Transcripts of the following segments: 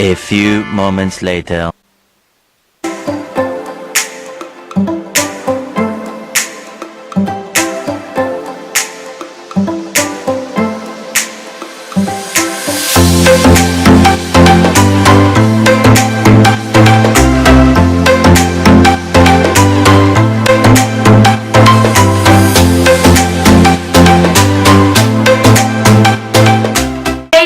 A few moments later.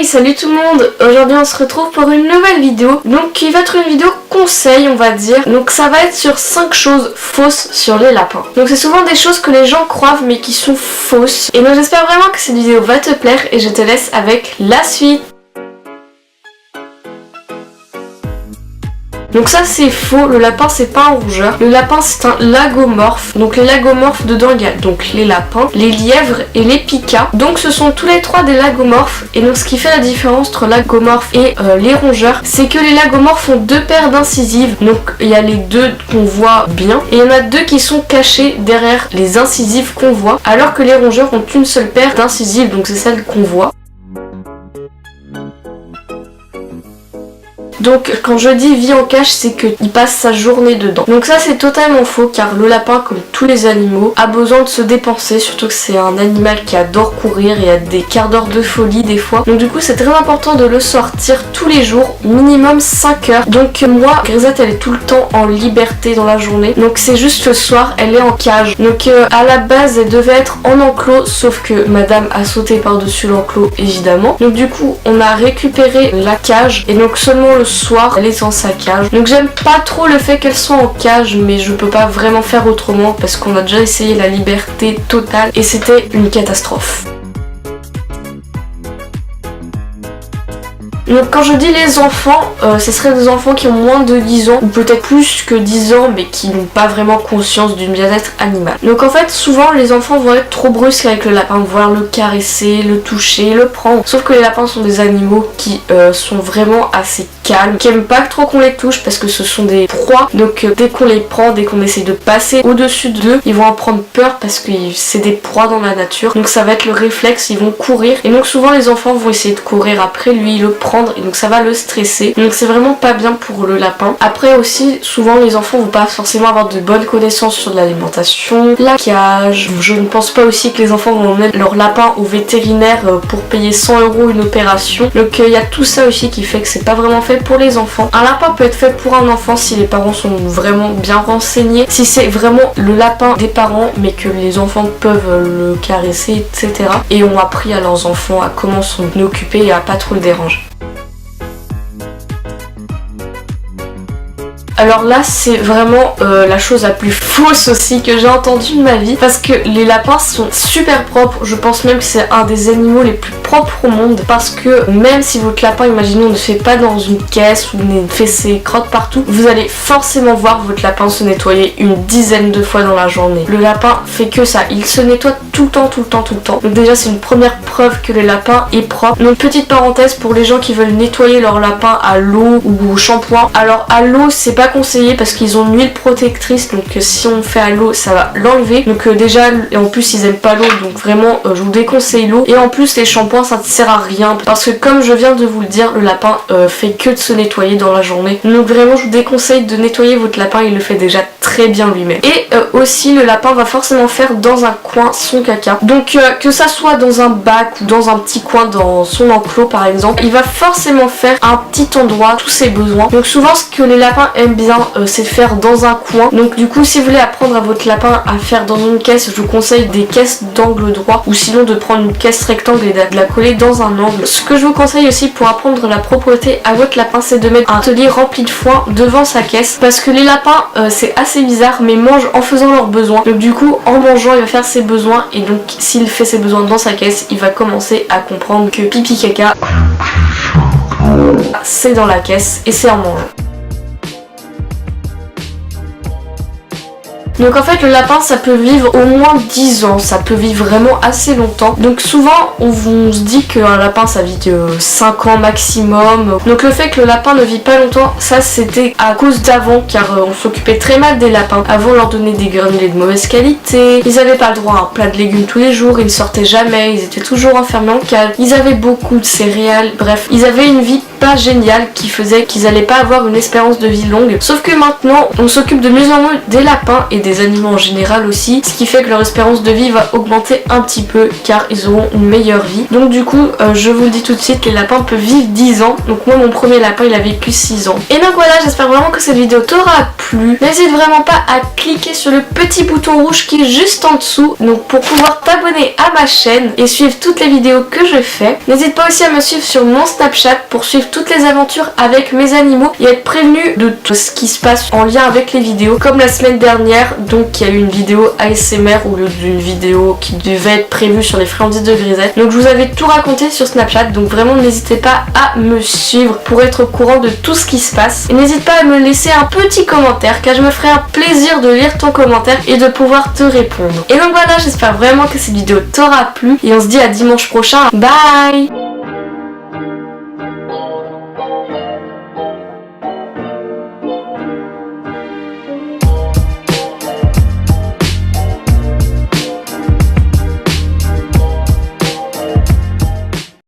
Salut tout le monde, aujourd'hui on se retrouve pour une nouvelle vidéo, donc qui va être une vidéo conseil on va dire, donc ça va être sur 5 choses fausses sur les lapins. Donc c'est souvent des choses que les gens croient mais qui sont fausses, et donc j'espère vraiment que cette vidéo va te plaire et je te laisse avec la suite. Donc ça c'est faux, le lapin c'est pas un rongeur, le lapin c'est un lagomorphe. Donc les lagomorphes dedans il y a donc les lapins, les lièvres et les pikas. Donc ce sont tous les trois des lagomorphes, et donc ce qui fait la différence entre lagomorphes et les rongeurs, c'est que les lagomorphes ont deux paires d'incisives. Donc il y a les deux qu'on voit bien et il y en a deux qui sont cachées derrière les incisives qu'on voit, alors que les rongeurs ont une seule paire d'incisives, donc c'est celle qu'on voit. Donc quand je dis vit en cage, c'est qu'il passe sa journée dedans. Donc ça c'est totalement faux, car le lapin, comme tous les animaux, a besoin de se dépenser, surtout que c'est un animal qui adore courir, il y a des quarts d'heure de folie des fois. Donc du coup c'est très important de le sortir tous les jours, minimum 5 heures. Donc moi, Grisette elle est tout le temps en liberté dans la journée, donc c'est juste le soir elle est en cage. Donc à la base elle devait être en enclos, sauf que madame a sauté par-dessus l'enclos évidemment. Donc du coup on a récupéré la cage, et donc seulement le soir elle est dans sa cage. Donc j'aime pas trop le fait qu'elle soit en cage, mais je peux pas vraiment faire autrement parce qu'on a déjà essayé la liberté totale et c'était une catastrophe. Donc quand je dis les enfants, ce seraient des enfants qui ont moins de 10 ans, ou peut-être plus que 10 ans, mais qui n'ont pas vraiment conscience du bien-être animal. Donc en fait, souvent les enfants vont être trop brusques avec le lapin, vouloir le caresser, le toucher, le prendre. Sauf que les lapins sont des animaux qui sont vraiment assez calmes, qui aiment pas trop qu'on les touche parce que ce sont des proies. Donc dès qu'on les prend, dès qu'on essaie de passer au-dessus d'eux, ils vont en prendre peur parce que c'est des proies dans la nature. Donc ça va être le réflexe, ils vont courir. Et donc souvent les enfants vont essayer de courir après lui, le prendre, et donc ça va le stresser. Donc c'est vraiment pas bien pour le lapin. Après aussi, souvent les enfants vont pas forcément avoir de bonnes connaissances sur l'alimentation, la cage. Je ne pense pas aussi que les enfants vont emmener leur lapin au vétérinaire pour payer 100 € une opération. Donc il y a tout ça aussi qui fait que c'est pas vraiment fait pour les enfants. Un lapin peut être fait pour un enfant si les parents sont vraiment bien renseignés, si c'est vraiment le lapin des parents mais que les enfants peuvent le caresser, etc. et ont appris à leurs enfants à comment s'en occuper et à pas trop le déranger. Alors là c'est vraiment la chose la plus fausse aussi que j'ai entendue de ma vie, parce que les lapins sont super propres. Je pense même que c'est un des animaux les plus propres au monde, parce que même si votre lapin, imaginons, ne fait pas dans une caisse ou ne fait ses crottes partout, vous allez forcément voir votre lapin se nettoyer une dizaine de fois dans la journée. Le lapin fait que ça, il se nettoie tout le temps, tout le temps, tout le temps. Donc déjà c'est une première preuve que le lapin est propre. Donc petite parenthèse pour les gens qui veulent nettoyer leur lapin à l'eau ou au shampoing. Alors à l'eau c'est pas conseillé parce qu'ils ont une huile protectrice, donc si on fait à l'eau ça va l'enlever. Donc déjà, et en plus ils aiment pas l'eau, donc vraiment je vous déconseille l'eau. Et en plus les shampoings ça ne sert à rien, parce que comme je viens de vous le dire, le lapin fait que de se nettoyer dans la journée. Donc vraiment je vous déconseille de nettoyer votre lapin, il le fait déjà très bien lui-même. Et aussi le lapin va forcément faire dans un coin son caca. Donc que ça soit dans un bac ou dans un petit coin dans son enclos par exemple, il va forcément faire un petit endroit tous ses besoins. Donc souvent ce que les lapins aiment bien c'est faire dans un coin. Donc du coup si vous voulez apprendre à votre lapin à faire dans une caisse, je vous conseille des caisses d'angle droit, ou sinon de prendre une caisse rectangle et de la coller dans un angle. Ce que je vous conseille aussi pour apprendre la propreté à votre lapin, c'est de mettre un atelier rempli de foin devant sa caisse, parce que les lapins c'est assez bizarre mais mangent en faisant leurs besoins. Donc du coup en mangeant il va faire ses besoins, et donc s'il fait ses besoins dans sa caisse, il va commencer à comprendre que pipi caca c'est dans la caisse et c'est en mangeant. Donc en fait le lapin ça peut vivre au moins 10 ans, ça peut vivre vraiment assez longtemps. Donc souvent on se dit qu'un lapin ça vit de 5 ans maximum. Donc le fait que le lapin ne vit pas longtemps, ça c'était à cause d'avant, car on s'occupait très mal des lapins. Avant on leur donnait des granulés de mauvaise qualité, ils avaient pas le droit à un plat de légumes tous les jours, ils sortaient jamais, ils étaient toujours enfermés en cage, ils avaient beaucoup de céréales, bref, ils avaient une vie pas géniale qui faisait qu'ils allaient pas avoir une espérance de vie longue. Sauf que maintenant on s'occupe de mieux en mieux des lapins et des animaux en général aussi, ce qui fait que leur espérance de vie va augmenter un petit peu car ils auront une meilleure vie. Donc du coup je vous le dis tout de suite, les lapins peuvent vivre 10 ans. Donc moi mon premier lapin il a vécu 6 ans. Et donc voilà, j'espère vraiment que cette vidéo t'aura plu. N'hésite vraiment pas à cliquer sur le petit bouton rouge qui est juste en dessous, donc pour pouvoir t'abonner à ma chaîne et suivre toutes les vidéos que je fais. N'hésite pas aussi à me suivre sur mon Snapchat pour suivre toutes les aventures avec mes animaux et être prévenu de tout ce qui se passe en lien avec les vidéos, comme la semaine dernière. Donc il y a eu une vidéo ASMR au lieu d'une vidéo qui devait être prévue sur les friandises de Grisette. Donc je vous avais tout raconté sur Snapchat, donc vraiment n'hésitez pas à me suivre pour être au courant de tout ce qui se passe. Et n'hésite pas à me laisser un petit commentaire car je me ferai un plaisir de lire ton commentaire et de pouvoir te répondre. Et donc voilà, j'espère vraiment que cette vidéo t'aura plu et on se dit à dimanche prochain. Bye!